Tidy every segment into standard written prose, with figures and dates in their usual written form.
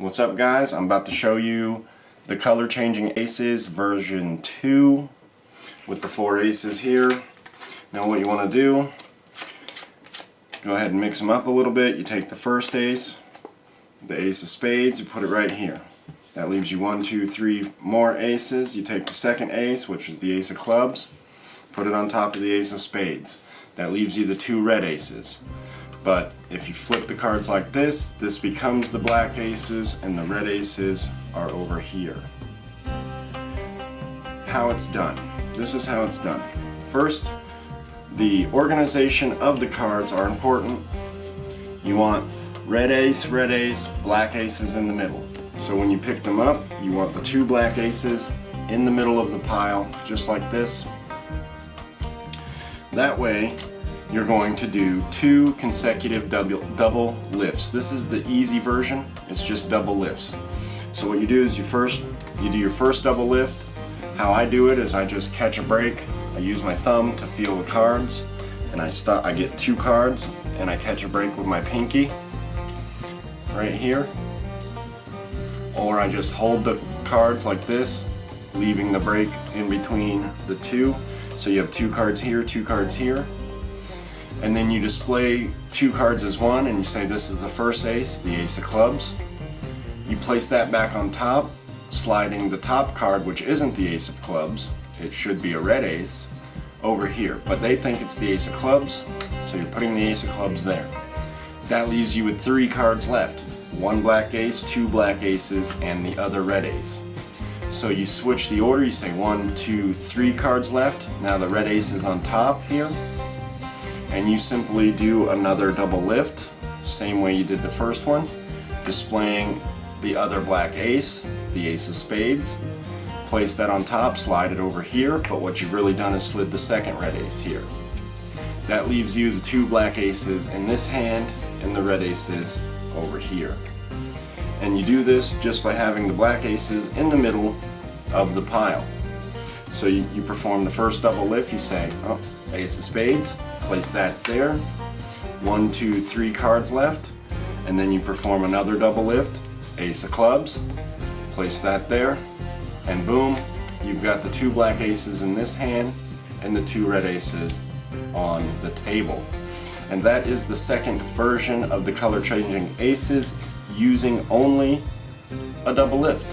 What's up, guys? I'm about to show you the color changing aces version 2 with the 4 aces here. Now what you want to do, go ahead and mix them up a little bit. You take the first ace, the ace of spades, you put it right here. That leaves you 1, 2, 3 more aces. You take the second ace, which is the ace of clubs, put it on top of the ace of spades. That leaves you the 2 red aces. But if you flip the cards like this becomes the black aces and the red aces are over here. How it's done. This is how it's done. First, the organization of the cards are important. You want red ace, black aces in the middle. So when you pick them up, you want the 2 black aces in the middle of the pile, just like this. That way, you're going to do 2 consecutive double lifts. This is the easy version. It's just double lifts. So what you do is you do your first double lift. How I do it is I just catch a break. I use my thumb to feel the cards, and I get 2 cards, and I catch a break with my pinky right here. Or I just hold the cards like this, leaving the break in between the 2. So you have 2 cards here, 2 cards here. And then you display 2 cards as one, and you say this is the first ace, the ace of clubs. You place that back on top, sliding the top card, which isn't the ace of clubs, it should be a red ace, over here. But they think it's the ace of clubs, so you're putting the ace of clubs there. That leaves you with 3 cards left. 1 black ace, 2 black aces, and the other red ace. So you switch the order, you say 1, 2, 3 cards left. Now the red ace is on top here. And you simply do another double lift, same way you did the first one, displaying the other black ace, the ace of spades. Place that on top, slide it over here, but what you've really done is slid the second red ace here. That leaves you the 2 black aces in this hand and the red aces over here. And you do this just by having the black aces in the middle of the pile. So you perform the first double lift, you say, oh, ace of spades, place that there, 1, 2, 3 cards left, and then you perform another double lift, ace of clubs, place that there, and boom, you've got the 2 black aces in this hand and the 2 red aces on the table. And that is the second version of the color changing aces using only a double lift.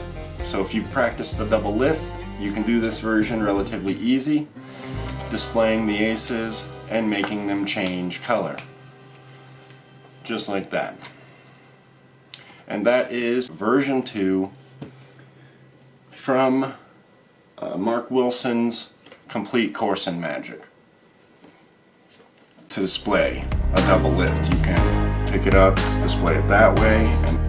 So if you've practiced the double lift, you can do this version relatively easy, displaying the aces and making them change color. Just like that. And that is version 2 from Mark Wilson's Complete Course in Magic. To display a double lift, you can pick it up, display it that way, and